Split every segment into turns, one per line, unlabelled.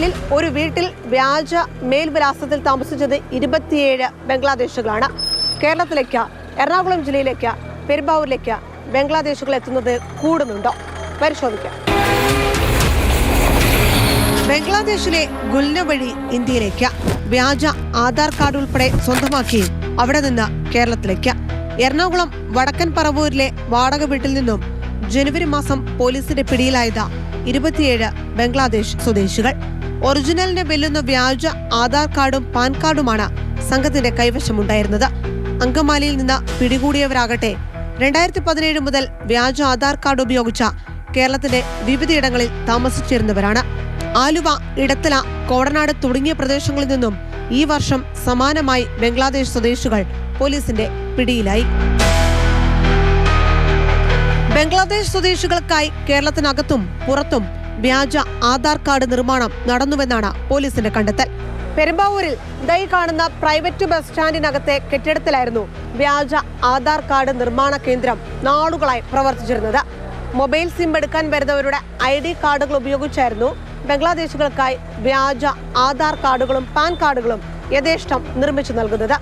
ജില്ലയിൽ ഒരു വീട്ടിൽ വ്യാജ മേൽവിലാസത്തിൽ താമസിച്ചത് 27 ബംഗ്ലാദേശികളാണ്. കേരളത്തിലേക്ക്, എറണാകുളം ജില്ലയിലേക്ക്, പെരുമ്പാവൂരിലേക്ക് ബംഗ്ലാദേശികൾ എത്തുന്നത് കൂടുന്നുണ്ടോ? പരിശോധിക്കാം. ബംഗ്ലാദേശിലെ ഗുൽന വഴി ഇന്ത്യയിലേക്ക് വ്യാജ ആധാർ കാർഡ് ഉൾപ്പെടെ സ്വന്തമാക്കി അവിടെ നിന്ന് കേരളത്തിലേക്ക്. എറണാകുളം വടക്കൻ പറവൂരിലെ വാടക വീട്ടിൽ നിന്നും ജനുവരി മാസം പോലീസിന്റെ പിടിയിലായത് 27 ബംഗ്ലാദേശ് സ്വദേശികൾ. ഒറിജിനലിനെ വെല്ലുന്ന വ്യാജ ആധാർ കാർഡും പാൻ കാർഡുമാണ് സംഘത്തിന്റെ കൈവശമുണ്ടായിരുന്നത്. അങ്കമാലിയിൽ നിന്ന് പിടികൂടിയവരാകട്ടെ 2017 മുതൽ വ്യാജ ആധാർ കാർഡ് ഉപയോഗിച്ച കേരളത്തിന്റെ വിവിധയിടങ്ങളിൽ താമസിച്ചിരുന്നവരാണ്. ആലുവ, ഇടത്തല, കോടനാട് തുടങ്ങിയ പ്രദേശങ്ങളിൽ നിന്നും ഈ വർഷം സമാനമായി ബംഗ്ലാദേശ് സ്വദേശികൾ പോലീസിന്റെ പിടിയിലായി. ബംഗ്ലാദേശ് സ്വദേശികൾക്കായി കേരളത്തിനകത്തും പുറത്തും വ്യാജ ആധാർ കാർഡ് നിർമ്മാണം നടന്നുവെന്നാണ് പോലീസിന്റെ കണ്ടെത്തൽ. പെരുമ്പാവൂരിൽ ദൈ കാണുന്ന പ്രൈവറ്റ് ബസ് സ്റ്റാൻഡിനകത്തെ കെട്ടിടത്തിലായിരുന്നു വ്യാജ ആധാർ കാർഡ് നിർമ്മാണ കേന്ദ്രം നാളുകളായി പ്രവർത്തിച്ചിരുന്നത്. മൊബൈൽ സിം എടുക്കാൻ വരുന്നവരുടെ ID കാർഡുകൾ ഉപയോഗിച്ചായിരുന്നു ബംഗ്ലാദേശികൾക്കായി വ്യാജ ആധാർ കാർഡുകളും പാൻ കാർഡുകളും യഥേഷ്ടം നിർമ്മിച്ചു നൽകുന്നത്.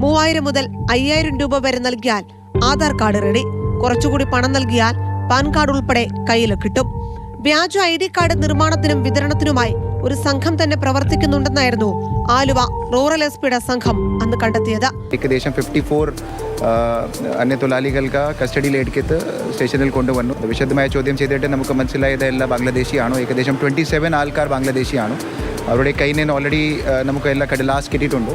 3000 മുതൽ 5000 രൂപ വരെ നൽകിയാൽ ആധാർ കാർഡ് റെഡി. കുറച്ചുകൂടി പണം നൽകിയാൽ പാൻ കാർഡ് ഉൾപ്പെടെ കയ്യിൽ കിട്ടും. വ്യാജ ID കാർഡ് നിർമ്മാണത്തിനും വിതരണത്തിനുമായി ഒരു സംഘം തന്നെ പ്രവർത്തിക്കുന്നുണ്ടെന്നായിരുന്നു ആലുവ റൂറൽ SP സംഘം അന്ന് കണ്ടെത്തിയത്.
ഏകദേശം 54 അന്യതൊഴിലാളികൾക്ക് കസ്റ്റഡിയിലെടുത്ത് സ്റ്റേഷനിൽ കൊണ്ടുവന്നു. വിശദമായ ചോദ്യം ചെയ്തിട്ട് നമുക്ക് മനസ്സിലായത് എല്ലാ ബാംഗ്ലാദേശിയാണോ. ഏകദേശം 27 ആൾക്കാർ ബാംഗ്ലാദേശിയാണ്. അവരുടെ കയ്യിൽ നിന്ന് ഓൾറെഡി നമുക്ക് എല്ലാ കടലാസ് കിട്ടിയിട്ടുണ്ട്.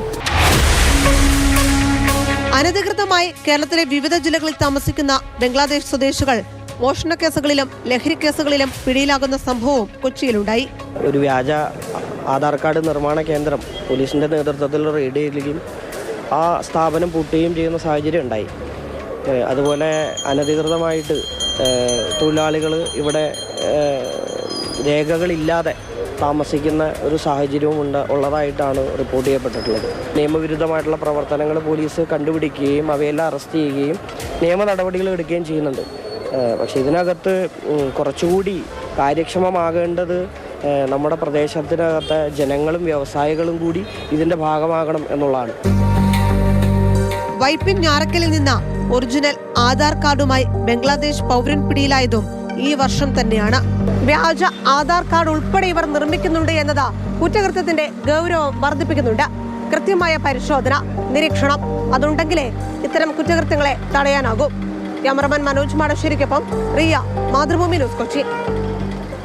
അനധികൃതമായി കേരളത്തിലെ വിവിധ ജില്ലകളിൽ താമസിക്കുന്ന ബംഗ്ലാദേശ് സ്വദേശികൾ മോഷണ കേസുകളിലും ലഹരി കേസുകളിലും പിടിയിലാകുന്ന സംഭവവും കൊച്ചിയിലുണ്ടായി.
ഒരു വ്യാജ ആധാർ കാർഡ് നിർമ്മാണ കേന്ദ്രം പോലീസിന്റെ നേതൃത്വത്തിൽ റെയ്ഡ് ചെയ്യുകയും ആ സ്ഥാപനം പൂട്ടുകയും ചെയ്യുന്ന സാഹചര്യം ഉണ്ടായി. അതുപോലെ അനധികൃതമായിട്ട് തൊഴിലാളികൾ ഇവിടെ രേഖകളില്ലാതെ താമസിക്കുന്ന ഒരു സാഹചര്യവും ഉള്ളതായിട്ടാണ് റിപ്പോർട്ട് ചെയ്യപ്പെട്ടിട്ടുള്ളത്. നിയമവിരുദ്ധമായിട്ടുള്ള പ്രവർത്തനങ്ങൾ പോലീസ് കണ്ടുപിടിക്കുകയും അവയെല്ലാം അറസ്റ്റ് ചെയ്യുകയും നിയമ നടപടികൾ എടുക്കുകയും ചെയ്യുന്നുണ്ട്. പക്ഷേ ഇതിനകത്ത് കുറച്ചുകൂടി കാര്യക്ഷമമാകേണ്ടത് നമ്മുടെ പ്രദേശത്തിനകത്തെ ജനങ്ങളും വ്യവസായികളും കൂടി ഇതിന്റെ ഭാഗമാകണം എന്നുള്ളതാണ്.
വൈപ്പിൻ ഞാറക്കലിൽ നിന്ന് ഒറിജിനൽ ആധാർ കാർഡുമായി ബംഗ്ലാദേശ് പൗരൻ പിടിയിലായതും ഈ വർഷം തന്നെയാണ്. വ്യാജ ആധാർ കാർഡ് ഉൾപ്പെടെ ഇവർ നിർമ്മിക്കുന്നുണ്ട് എന്നത് കുറ്റകൃത്യത്തിന്റെ ഗൗരവം വർദ്ധിപ്പിക്കുന്നുണ്ട്. കൃത്യമായ പരിശോധന, നിരീക്ഷണം അതുണ്ടെങ്കിലേ ഇത്തരം കുറ്റകൃത്യങ്ങളെ തടയാനാകും. ക്യാമറമാൻ മനോജ് മാടശ്ശേരിക്കൊപ്പം റിയ, മാതൃഭൂമി ന്യൂസ്, കൊച്ചി.